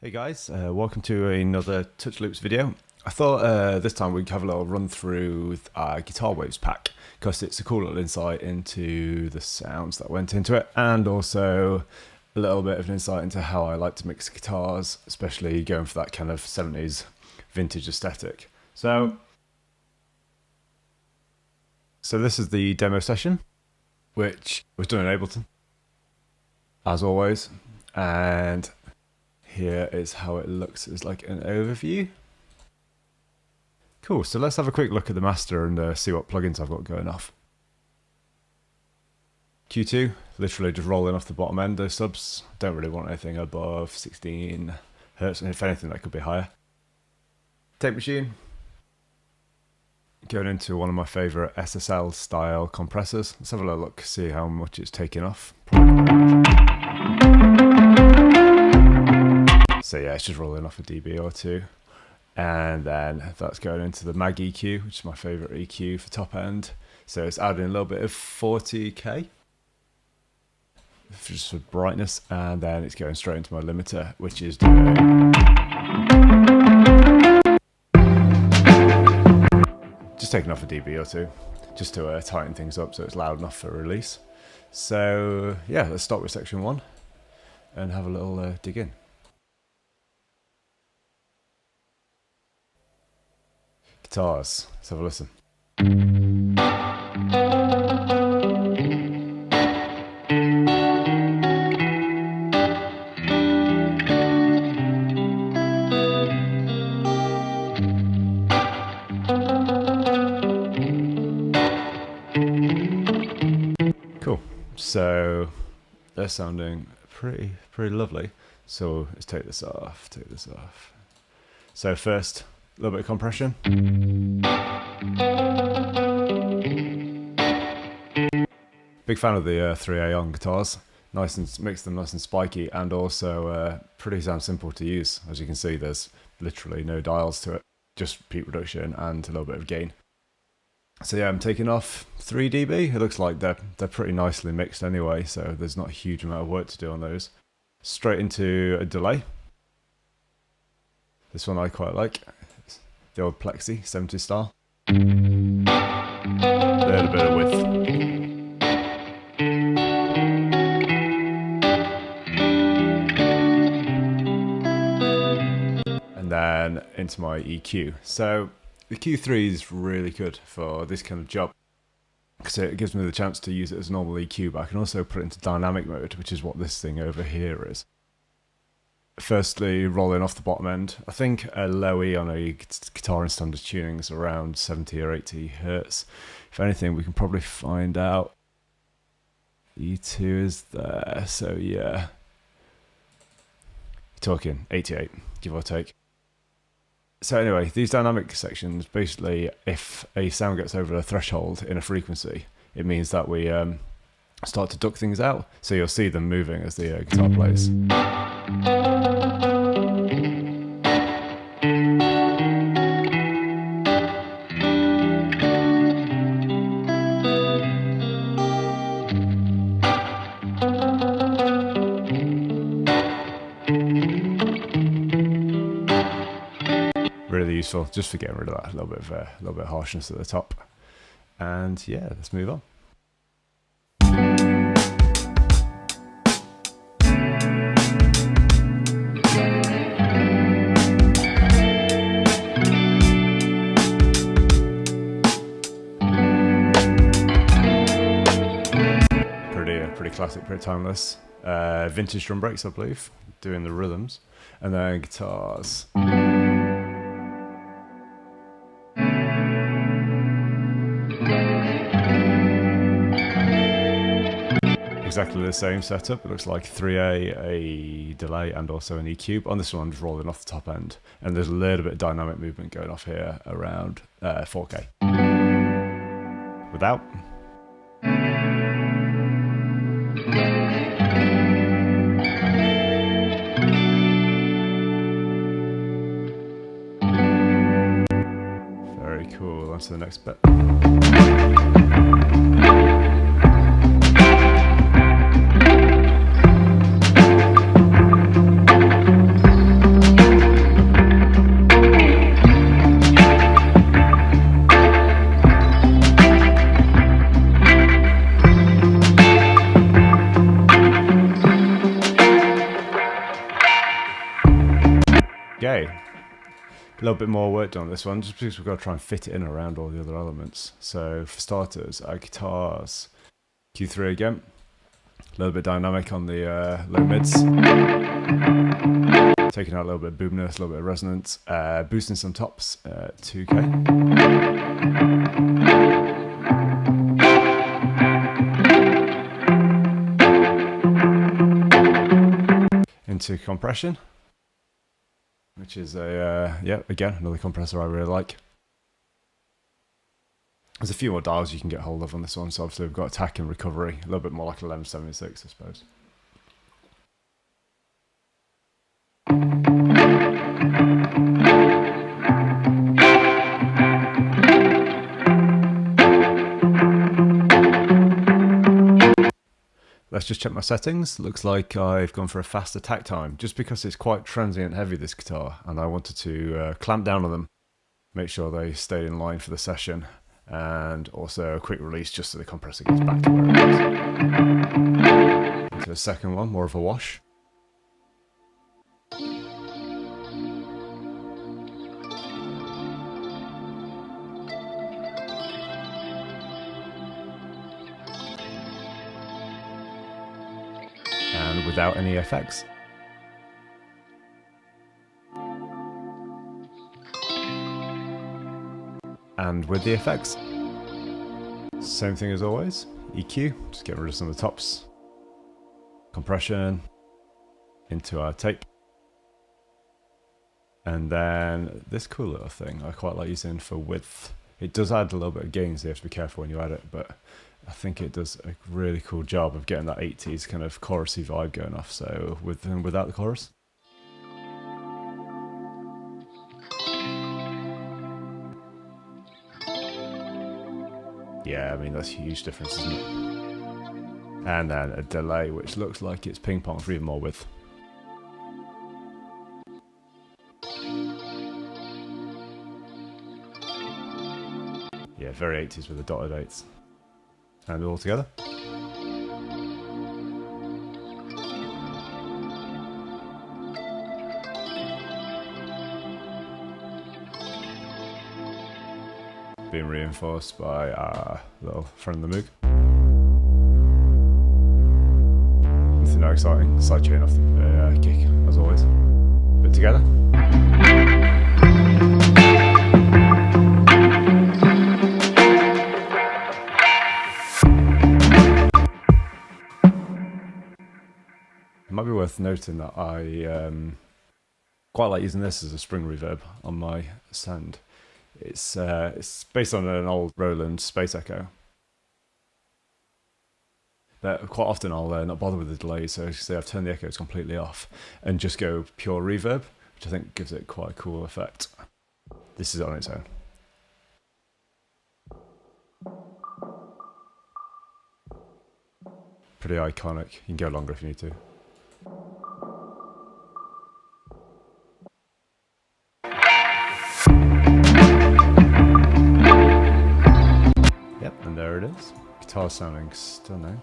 Hey guys, welcome to another Touch Loops video. I thought this time we'd have a little run through our Guitar Waves pack because it's a cool little insight into the sounds that went into it, and also a little bit of an insight into how I like to mix guitars, especially going for that kind of 70s vintage aesthetic. So this is the demo session, which was done in Ableton, as always, and here is how it looks as like an overview. Cool, so let's have a quick look at the master and see what plugins I've got going off. Q2, literally just rolling off the bottom end, those subs. Don't really want anything above 16 hertz, and if anything that could be higher. Tape machine, going into one of my favourite SSL style compressors. Let's have a little look, see how much it's taking off. So yeah, it's just rolling off a dB or two. And then that's going into the Mag EQ, which is my favourite EQ for top end. So it's adding a little bit of 40k, just for brightness. And then it's going straight into my limiter, which is doing... just taking off a dB or two, just to tighten things up so it's loud enough for release. So yeah, let's start with section 1 and have a little dig in. Guitars, let's have a listen. Cool, so they're sounding pretty lovely. So let's take this off, So first, a little bit of compression. Big fan of the 3A on guitars. Nice and makes them nice and spiky, and also pretty sound simple to use. As you can see, there's literally no dials to it, just peak reduction and a little bit of gain. So yeah, I'm taking off 3 dB. It looks like they're pretty nicely mixed anyway, so there's not a huge amount of work to do on those. Straight into a delay. This one I quite like. The old Plexi, 70s style. A little bit of width. And then into my EQ. So the Q3 is really good for this kind of job because it gives me the chance to use it as normal EQ, but I can also put it into dynamic mode, which is what this thing over here is. Firstly, rolling off the bottom end. I think a low E on a guitar in standard tuning is around 70 or 80 hertz. If anything, we can probably find out. E2 is there, so yeah. You're talking 88, give or take. So anyway, these dynamic sections, basically, if a sound gets over a threshold in a frequency, it means that we start to duck things out. So you'll see them moving as the guitar plays. Really useful, just for getting rid of that little bit of harshness at the top. And yeah, let's move on. Pretty classic, pretty timeless. Vintage drum breaks, I believe, doing the rhythms, and then guitars. Exactly the same setup. It looks like 3A, a delay, and also an EQ. But on this one, I'm just rolling off the top end, and there's a little bit of dynamic movement going off here around 4K. Without. Very cool. On to the next bit. Okay. A little bit more work done on this one, just because we've got to try and fit it in around all the other elements. So for starters, our guitars, Q3 again. A little bit dynamic on the low mids. Taking out a little bit of boomness, a little bit of resonance. Boosting some tops, 2K. Into compression, which is yeah, again, another compressor I really like. There's a few more dials you can get hold of on this one, so obviously we've got attack and recovery, a little bit more like 1176, I suppose. Let's just check my settings. Looks like I've gone for a fast attack time, just because it's quite transient heavy, this guitar, and I wanted to clamp down on them, make sure they stay in line for the session, and also a quick release just so the compressor gets back to where it is. Into a second one, more of a wash. And without any effects. And with the effects, same thing as always. EQ, just get rid of some of the tops. Compression into our tape. And then this cool little thing I quite like using for width. It does add a little bit of gain, so you have to be careful when you add it, but I think it does a really cool job of getting that 80s kind of chorusy vibe going off, so with and without the chorus. Yeah, I mean, that's a huge difference, isn't it? And then a delay, which looks like it's ping pong for even more width. Yeah, very 80s with the dotted 8s. And all together. Being reinforced by our little friend the Moog. Nothing that exciting. Sidechain off the kick, as always. But together. It might be worth noting that I quite like using this as a spring reverb on my Send. It's based on an old Roland Space Echo. But quite often I'll not bother with the delay, so say I've turned the echoes completely off and just go pure reverb, which I think gives it quite a cool effect. This is on its own. Pretty iconic. You can go longer if you need to. Yep, and there it is. Guitar sounding stunning.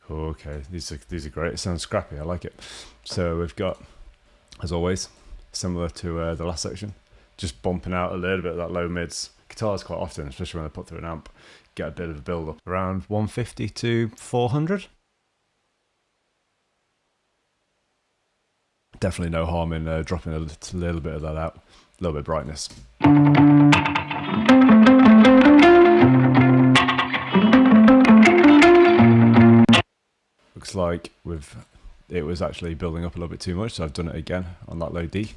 Okay, these are great. It sounds scrappy. I like it. So we've got, as always, similar to the last section, just bumping out a little bit of that low mids. Guitars quite often, especially when they put through an amp, get a bit of a build up around 150 to 400. Definitely no harm in dropping a little bit of that out, a little bit of brightness. Looks like it was actually building up a little bit too much, so I've done it again on that low D.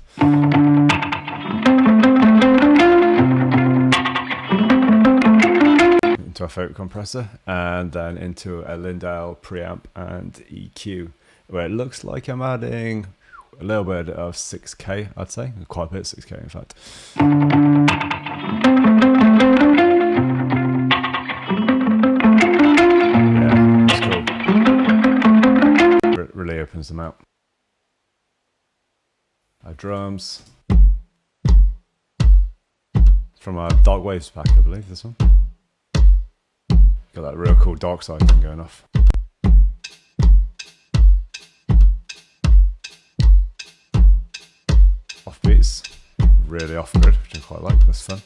Into our favourite compressor, and then into a Lindale preamp and EQ, where it looks like I'm adding a little bit of 6K, I'd say, quite a bit, 6K in fact. Yeah, it's cool. really opens them out. Our drums. From our Dark Waves pack, I believe, this one. Got that real cool dark side thing going off. Offbeats, really off-grid, which I quite like, that's fun.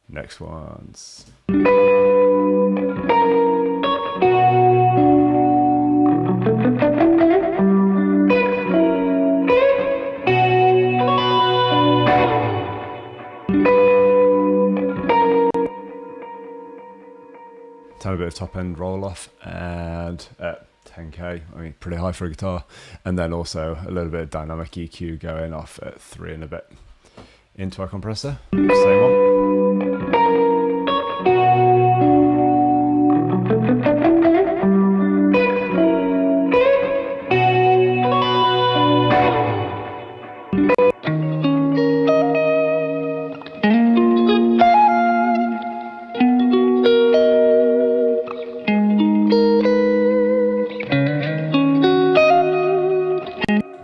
Next ones. Tiny bit of top end roll off and 10k, I mean pretty high for a guitar, and then also a little bit of dynamic EQ going off at 3 and a bit. Into our compressor, same one.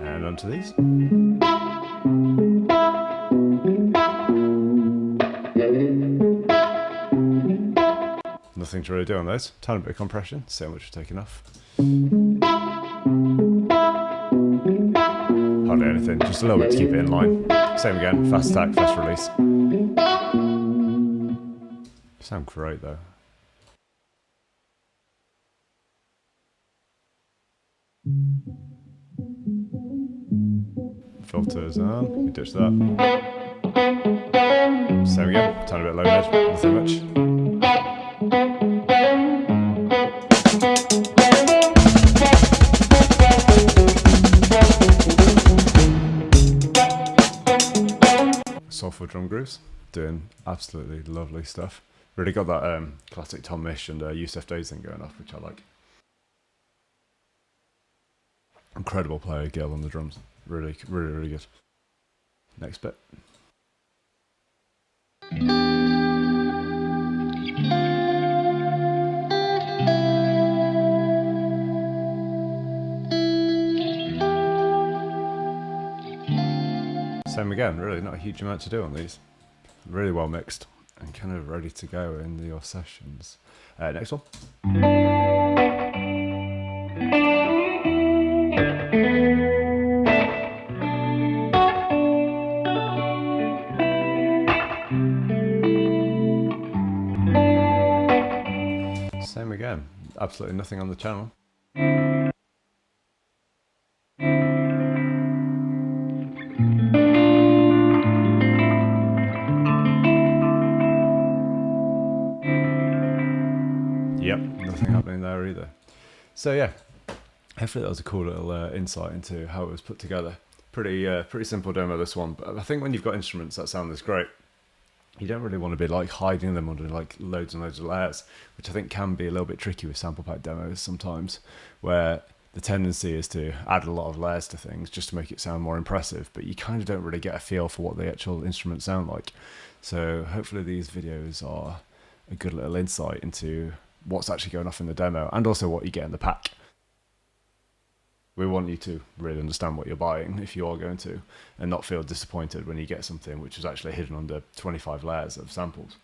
And onto these. Nothing to really do on those. Tiny bit of compression, see how much we're taking off. Hardly anything, just a little bit to keep it in line. Same again, fast attack, fast release. Sound great though. Filters on, we ditch that. Same again, tiny bit low mid, nothing much. Soulful drum grooves, doing absolutely lovely stuff. Really got that classic Tom Misch and Yusef Days thing going off, which I like. Incredible player, Gil on the drums. Really, really, really good. Next bit. Same again, really not a huge amount to do on these. Really well mixed and kind of ready to go in your sessions. Next one. Same again, absolutely nothing on the channel. Yep, nothing happening there either. So yeah, hopefully that was a cool little insight into how it was put together. Pretty simple demo, this one, but I think when you've got instruments that sound this great, you don't really want to be like hiding them under like loads and loads of layers, which I think can be a little bit tricky with sample pack demos sometimes, where the tendency is to add a lot of layers to things just to make it sound more impressive, but you kind of don't really get a feel for what the actual instruments sound like. So hopefully these videos are a good little insight into what's actually going off in the demo and also what you get in the pack. We want you to really understand what you're buying if you are going to, and not feel disappointed when you get something which is actually hidden under 25 layers of samples.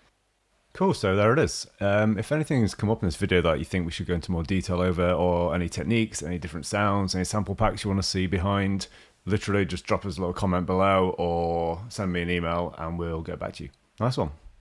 Cool, so there it is. If anything's come up in this video that you think we should go into more detail over, or any techniques, any different sounds, any sample packs you want to see behind, literally just drop us a little comment below or send me an email and we'll get back to you. Nice one.